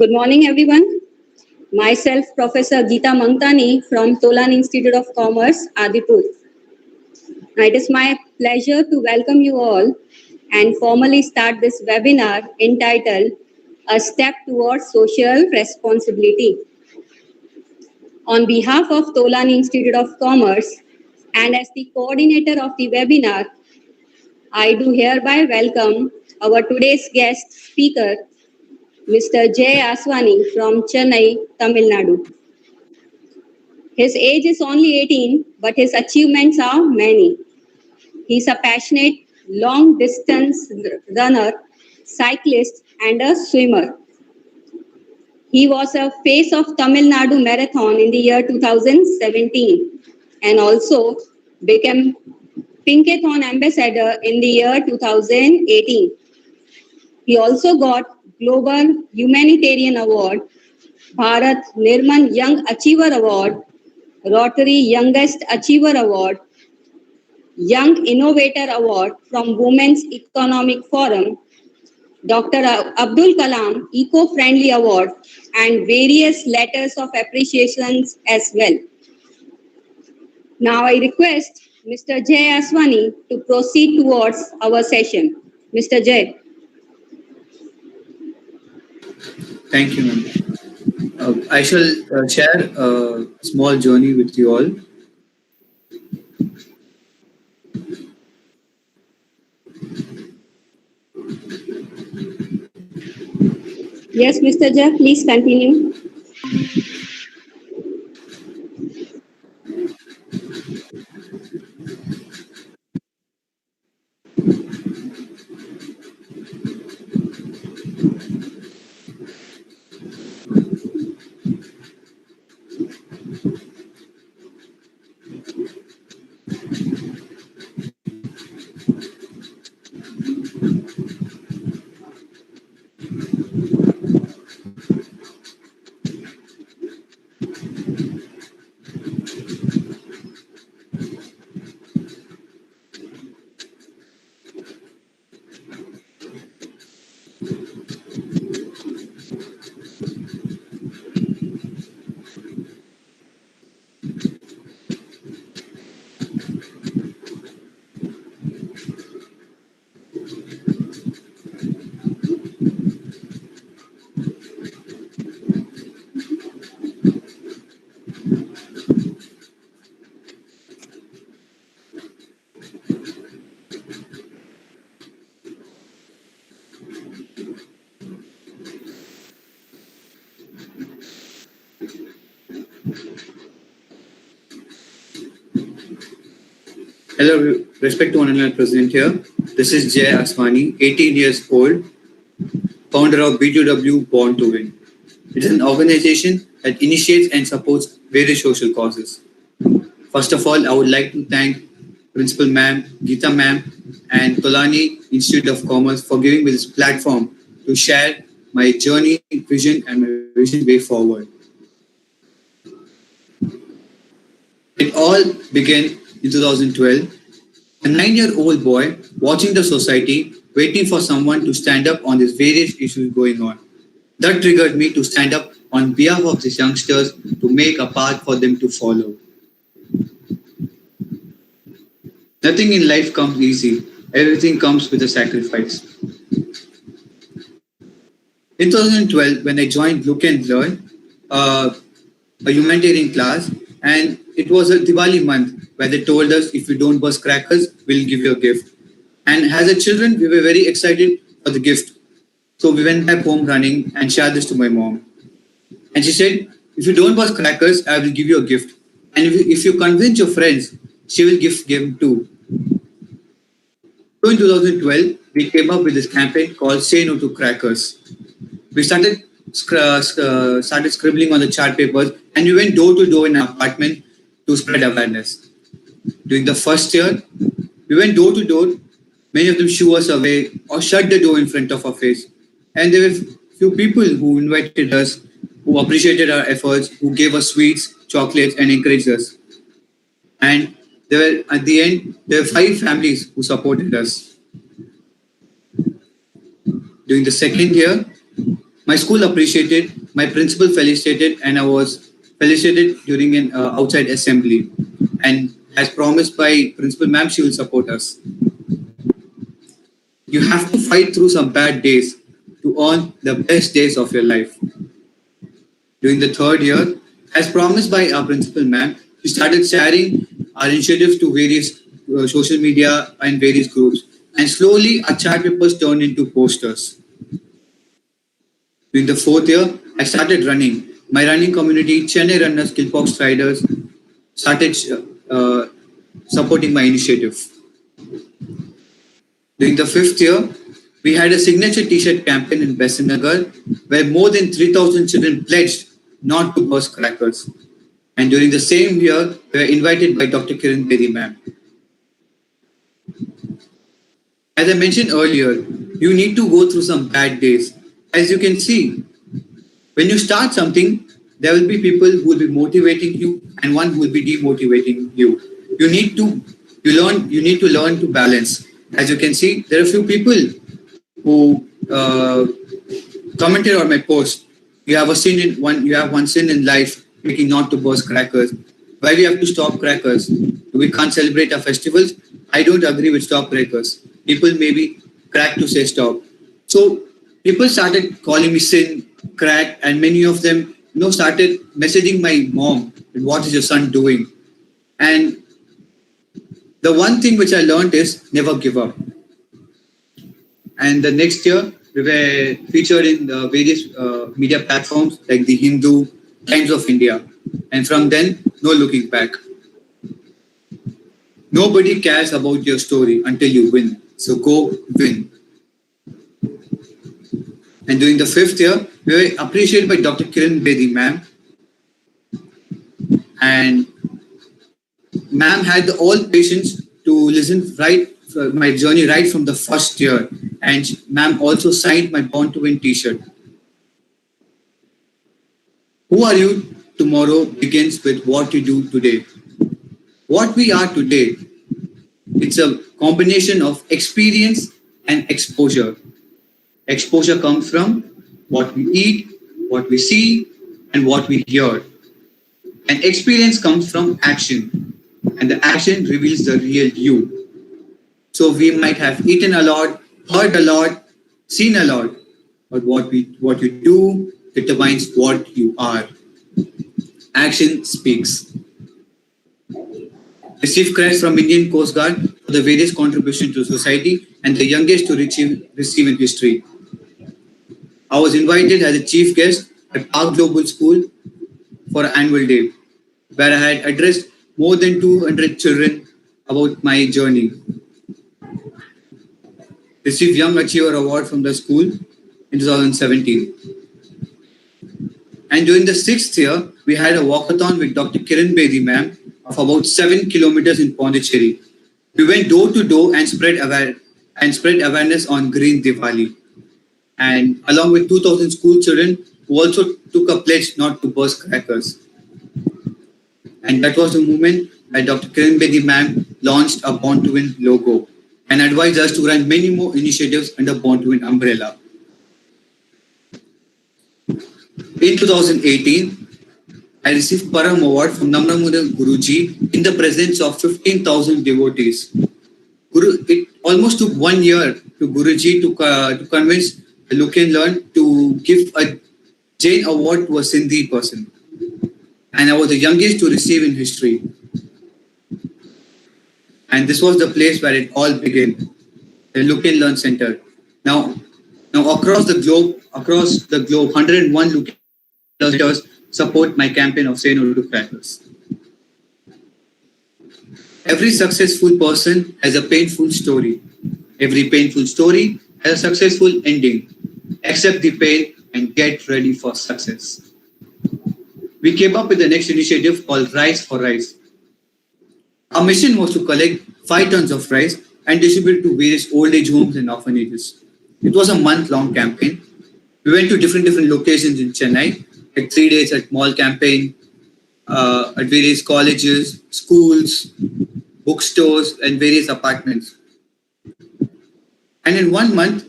Good morning, everyone. Myself, Professor Geeta Mangtani from Tolan Institute of Commerce, Adipur. It is my pleasure to welcome you all and formally start this webinar entitled A Step Towards Social Responsibility. On behalf of Tolan Institute of Commerce and as the coordinator of the webinar, I do hereby welcome our today's guest speaker, Mr. Jay Aswani from Chennai, Tamil Nadu. His age is only 18, but his achievements are many. He's a passionate long-distance runner, cyclist, and a swimmer. He was a face of Tamil Nadu Marathon in the year 2017 and also became Pinkathon ambassador in the year 2018. He also got Global Humanitarian Award, Bharat Nirman Young Achiever Award, Rotary Youngest Achiever Award, Young Innovator Award from Women's Economic Forum, Dr. Abdul Kalam Eco-Friendly Award, and various letters of appreciations as well. Now I request Mr. Jay Aswani to proceed towards our session. Mr. Jay. Thank you, ma'am. I shall share a small journey with you all. Yes, Mr. Jay, please continue. Hello, respect to honorable president here. This is Jay Aswani, 18 years old, founder of B2W Born to Win. It is an organization that initiates and supports various social causes. First of all, I would like to thank Principal Ma'am, Geeta Ma'am, and Tolani Institute of Commerce for giving me this platform to share my journey, vision, and my vision way forward. It all began in 2012. A 9-year-old boy watching the society, waiting for someone to stand up on these various issues going on. That triggered me to stand up on behalf of these youngsters to make a path for them to follow. Nothing in life comes easy. Everything comes with a sacrifice. In 2012, when I joined Look and Learn, a humanitarian class, and it was a Diwali month where they told us if you don't burst crackers, we'll give you a gift. And as a children, we were very excited for the gift. So we went back home running and shared this to my mom. And she said, if you don't burst crackers, I will give you a gift. And if you convince your friends, she will give them too. So in 2012, we came up with this campaign called Say No to Crackers. We started scribbling on the chart papers, and we went door to door in our apartment to spread awareness. During the first year, we went door to door. Many of them shoo us away or shut the door in front of our face. And there were few people who invited us, who appreciated our efforts, who gave us sweets, chocolates, and encouraged us. And at the end, there were 5 families who supported us. During the second year, My school appreciated, my principal felicitated, and I was felicitated during an outside assembly. And as promised by Principal Ma'am, she will support us. You have to fight through some bad days to earn the best days of your life. During the third year, as promised by our Principal Ma'am, we started sharing our initiatives to various social media and various groups. And slowly, our chart papers turned into posters. During the fourth year, I started running. My running community, Chennai Runners, Killbox Riders, started uh, supporting my initiative. During the fifth year, we had a signature T-shirt campaign in Besanagar where more than 3,000 children pledged not to burst crackers. And during the same year, we were invited by Dr. Kiran Bedi ma'am. As I mentioned earlier, you need to go through some bad days. As you can see, when you start something, there will be people who will be motivating you and one who will be demotivating you. You need to learn to balance. As you can see, there are a few people who commented on my post. You have one sin in life, making not to burst crackers. Why we have to stop crackers? We can't celebrate our festivals. I don't agree with stop crackers. People maybe crack to say stop. So people started calling me sin, crack, and many of them, started messaging my mom, what is your son doing? And the one thing which I learned is never give up. And the next year, we were featured in the various media platforms like the Hindu, Times of India. And from then, no looking back. Nobody cares about your story until you win. So go win. And during the fifth year, we were appreciated by Dr. Kiran Bedi ma'am. And ma'am had all patience to listen right my journey right from the first year. And ma'am also signed my Born to Win t-shirt. Who are you tomorrow begins with what you do today. What we are today, it's a combination of experience and exposure. Exposure comes from what we eat, what we see, and what we hear. And experience comes from action. And the action reveals the real you. So we might have eaten a lot, heard a lot, seen a lot, but what you do determines what you are. Action speaks. Received crest from Indian Coast Guard for the various contributions to society and the youngest to receive in history. I was invited as a chief guest at Park Global School for an annual day, where I had addressed more than 200 children about my journey. Received Young Achiever Award from the school in 2017. And during the sixth year, we had a walkathon with Dr. Kiran Bedi ma'am of about 7 kilometers in Pondicherry. We went door to door and spread awareness on Green Diwali. And along with 2,000 school children who also took a pledge not to burst crackers. And that was the moment that Dr. Kiran Bedi ma'am launched a Born to Win logo and advised us to run many more initiatives under Born to Win umbrella. In 2018, I received Param Award from Namramura Guruji in the presence of 15,000 devotees. It almost took 1 year to Guruji to convince Look and Learn to give a Jain Award to a Sindhi person. And I was the youngest to receive in history. And this was the place where it all began, the Look and Learn Center. Now across the globe, 101 Look and Learn centers support my campaign of Say No to Crackers. Every successful person has a painful story. Every painful story has a successful ending. Accept the pain and get ready for success. We came up with the next initiative called Rice for Rice. Our mission was to collect 5 tons of rice and distribute it to various old age homes and orphanages. It was a month-long campaign. We went to different locations in Chennai, like 3 days at mall campaign, at various colleges, schools, bookstores, and various apartments. And in 1 month,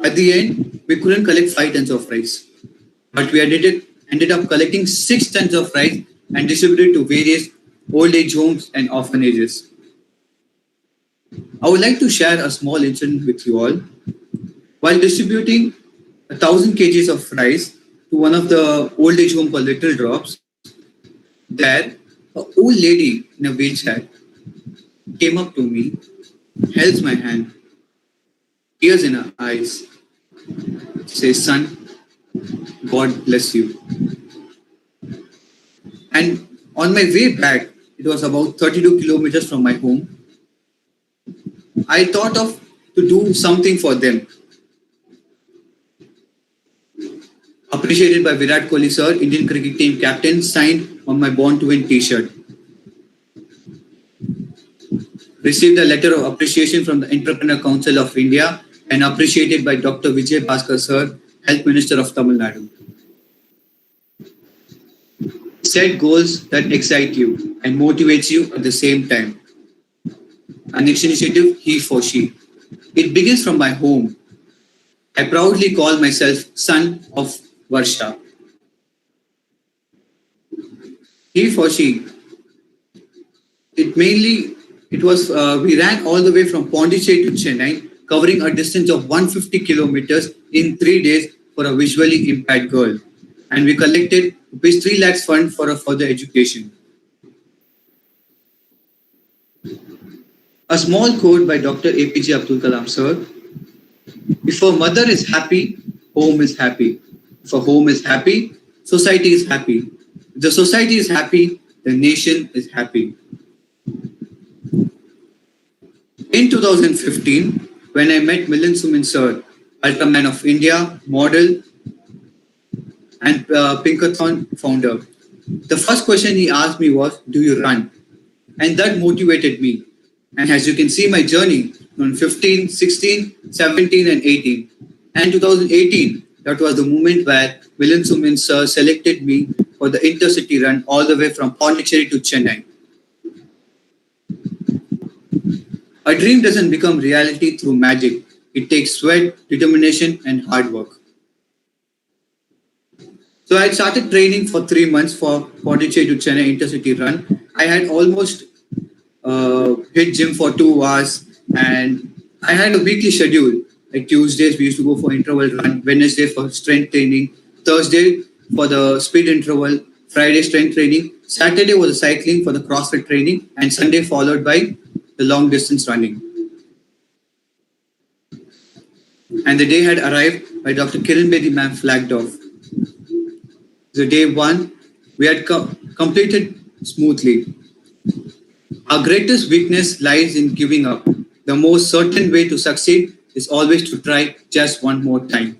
at the end, we couldn't collect 5 tons of rice. but we ended up collecting 6 tons of rice and distributed to various old age homes and orphanages. I would like to share a small incident with you all. While distributing 1,000 kgs of rice to one of the old age home called Little Drops, there, an old lady in a wheelchair came up to me, held my hand, tears in her eyes, says, "Son, God bless you." And on my way back, it was about 32 kilometers from my home, I thought of to do something for them. Appreciated by Virat Kohli sir, Indian cricket team captain, signed on my Born to Win t-shirt. Received a letter of appreciation from the Entrepreneur Council of India and appreciated by Dr. Vijay Bhaskar sir, Health Minister of Tamil Nadu. Set goals that excite you and motivates you at the same time. Our next initiative, He for She. It begins from my home. I proudly call myself son of Varsha. He for She. We ran all the way from Pondicherry to Chennai, covering a distance of 150 kilometers in 3 days for a visually impaired girl. And we collected rupees 3 lakhs fund for her further education. A small quote by Dr. APJ Abdul Kalam sir. If a mother is happy, home is happy. If a home is happy, society is happy. If the society is happy, the nation is happy. In 2015, when I met Milind Sumin sir, Ultraman of India, model, and Pinkathon founder, the first question he asked me was, "Do you run?" And that motivated me. And as you can see my journey on 15, 16, 17 and 18. And 2018, that was the moment where Milind Sumin sir selected me for the intercity run all the way from Pondicherry to Chennai. A dream doesn't become reality through magic. It takes sweat, determination and hard work. So I started training for 3 months for Pondicherry to Chennai intercity run. I had almost hit gym for 2 hours and I had a weekly schedule. Like Tuesdays we used to go for interval run, Wednesday for strength training, Thursday for the speed interval, Friday strength training, Saturday was the cycling for the CrossFit training and Sunday followed by the long distance running. And the day had arrived by Dr. Kiran Bedi ma'am flagged off. So day 1, we had completed smoothly. Our greatest weakness lies in giving up. The most certain way to succeed is always to try just one more time.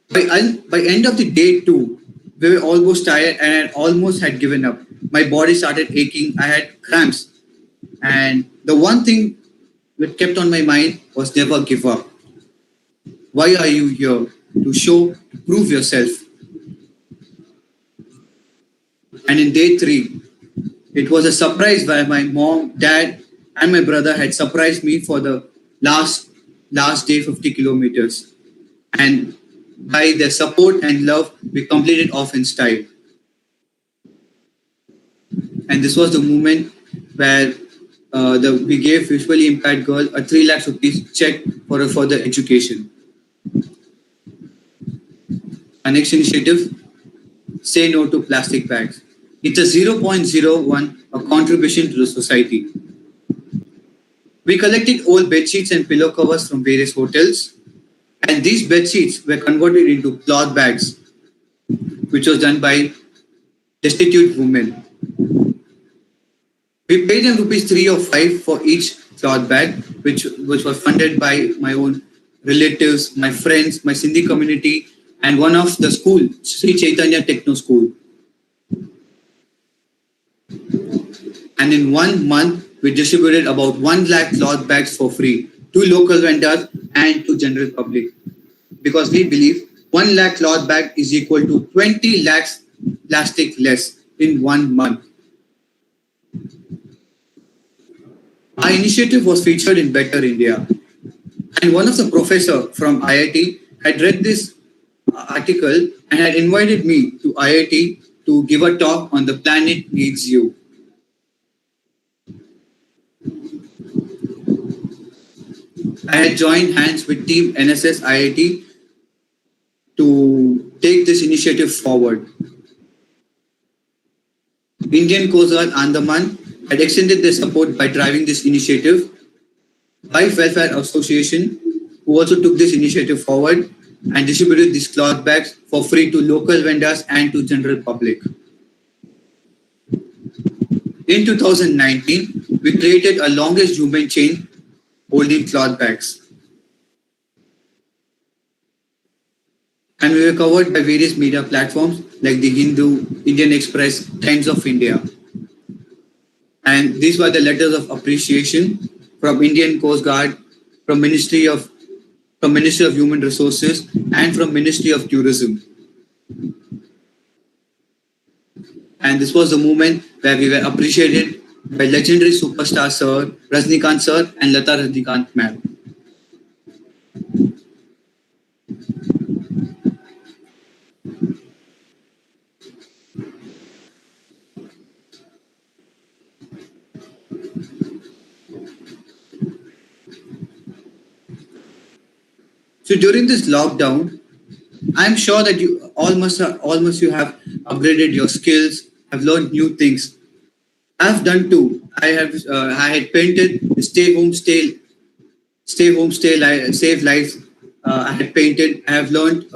By end of the day 2, we were almost tired and I almost had given up. My body started aching. I had cramps. And the one thing that kept on my mind was never give up. Why are you here? To prove yourself. And in day 3, it was a surprise where my mom, dad, and my brother had surprised me for the last day 50 kilometers. And by their support and love, we completed off in style. And this was the moment where we gave visually impaired girl a 3 lakhs rupees check for her further education. Our next initiative, Say No to Plastic Bags. It's a 0.01, a contribution to the society. We collected old bed sheets and pillow covers from various hotels, and these bed sheets were converted into cloth bags, which was done by destitute women. We paid them rupees 3 or 5 for each cloth bag, which was funded by my own relatives, my friends, my Sindhi community, and one of the school, Sri Chaitanya Techno School. And in 1 month, we distributed about 1 lakh cloth bags for free to local vendors and to general public. Because we believe 1 lakh cloth bag is equal to 20 lakhs plastic less in 1 month. Our initiative was featured in Better India. And one of the professor from IIT had read this article and had invited me to IIT to give a talk on The Planet Needs You. I had joined hands with Team NSS IIT to take this initiative forward. Indian Coast Guard Andaman had extended their support by driving this initiative. Life Welfare Association, who also took this initiative forward and distributed these cloth bags for free to local vendors and to general public. In 2019, we created a longest human chain holding cloth bags. And we were covered by various media platforms like the Hindu, Indian Express, Times of India. And these were the letters of appreciation from Indian Coast Guard, from Ministry of Human Resources, and from Ministry of Tourism. And this was the moment where we were appreciated by legendary superstar Sir Rajnikant Sir and Lata Rajnikant Ma'am. So during this lockdown, I'm sure that you almost you have upgraded your skills, have learned new things. I've done too. I had painted stay home, save lives. I had painted. I have learned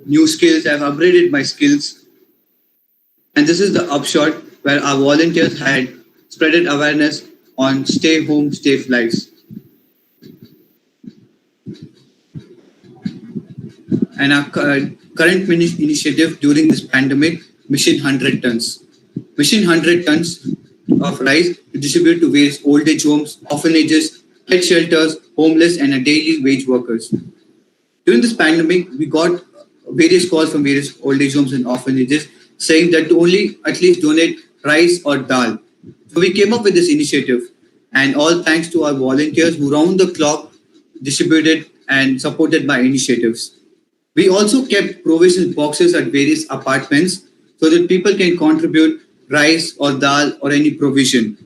new skills. I've upgraded my skills, and this is the upshot where our volunteers had spreaded awareness on stay home, save lives. And our current initiative during this pandemic, Mission 100 Tons. Mission 100 Tons of rice to distribute to various old age homes, orphanages, pet shelters, homeless, and daily wage workers. During this pandemic, we got various calls from various old age homes and orphanages saying that to only at least donate rice or dal. So we came up with this initiative, and all thanks to our volunteers who round the clock distributed and supported my initiatives. We also kept provision boxes at various apartments so that people can contribute rice or dal or any provision.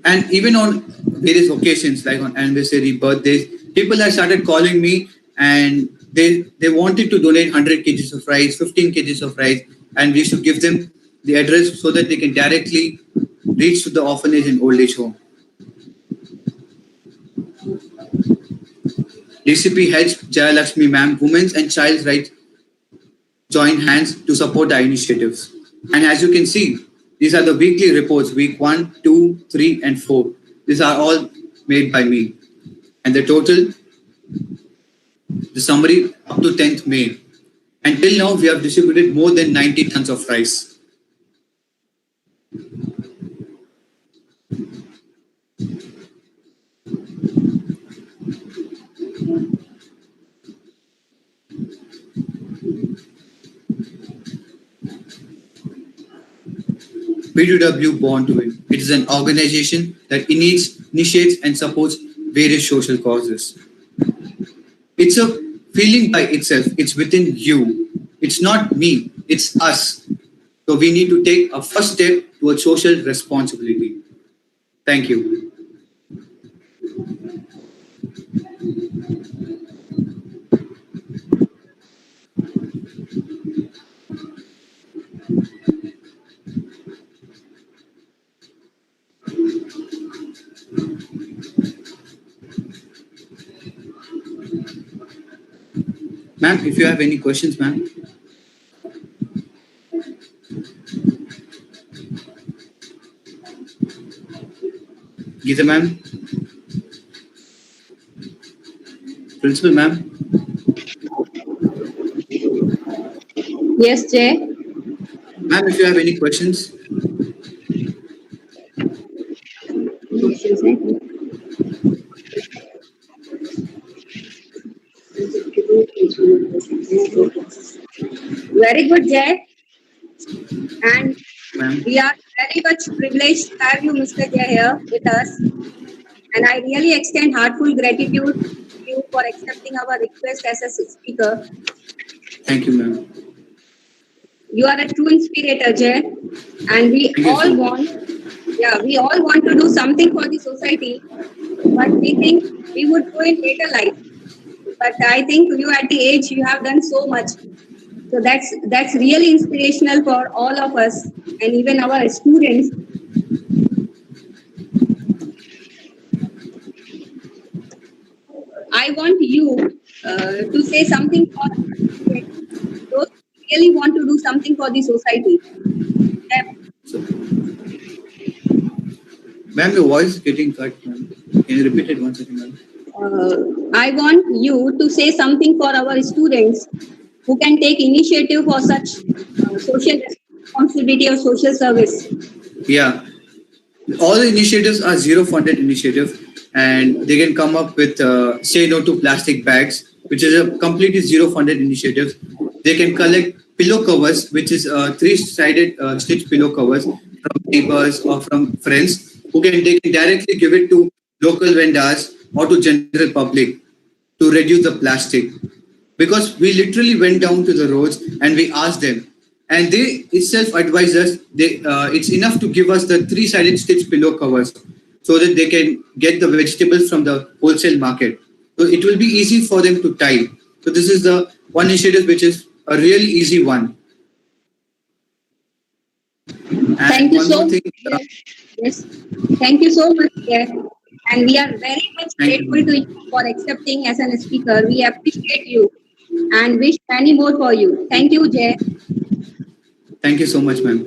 And even on various occasions like on anniversary, birthdays, people have started calling me and they wanted to donate 100 kgs of rice, 15 kgs of rice, and we should give them the address so that they can directly reach to the orphanage and old age home. DCP heads Jayalakshmi Ma'am, Women's and Child Rights joined hands to support our initiatives. And as you can see, these are the weekly reports, week 1, 2, 3, and 4. These are all made by me. And the total, the summary up to 10th May. Until now, we have distributed more than 90 tons of rice. B2W Born to Win. It is an organization that initiates and supports various social causes. It's a feeling by itself. It's within you. It's not me. It's us. So we need to take a first step towards social responsibility. Thank you. Ma'am, if you have any questions, ma'am. Geeta ma'am. Principal ma'am. Yes, Jay. Ma'am, if you have any questions. Very good, Jay. And we are very much privileged to have you, Mr. Jay, here with us. And I really extend heartful gratitude to you for accepting our request as a speaker. Thank you, ma'am. You are a true inspirator, Jay, and we Thank you so all much. we all want to do something for the society, but we think we would do in later life. But I think you at the age you have done so much. So that's really inspirational for all of us and even our students. I want you to say something for those who really want to do something for the society. So, ma'am, your voice is getting cut, ma'am. Can you repeat it once again, ma'am? I want you to say something for our students who can take initiative for such social responsibility or social service. Yeah. All the initiatives are zero funded initiative, and they can come up with say no to plastic bags, which is a completely zero funded initiative. They can collect pillow covers, which is three-sided stitch pillow covers from neighbors or from friends who can they can directly give it to local vendors or to general public to reduce the plastic, because we literally went down to the roads and we asked them, and they itself advised us they it's enough to give us the three-sided stitch pillow covers so that they can get the vegetables from the wholesale market, so it will be easy for them to tie. So this is the one initiative which is a really easy one. And Thank you one so more much. thing, Yes, thank you so much, Jay. And we are very much thank grateful you, to you for accepting as a speaker. We appreciate you and wish many more for you. Thank you, Jay. thank you so much, ma'am.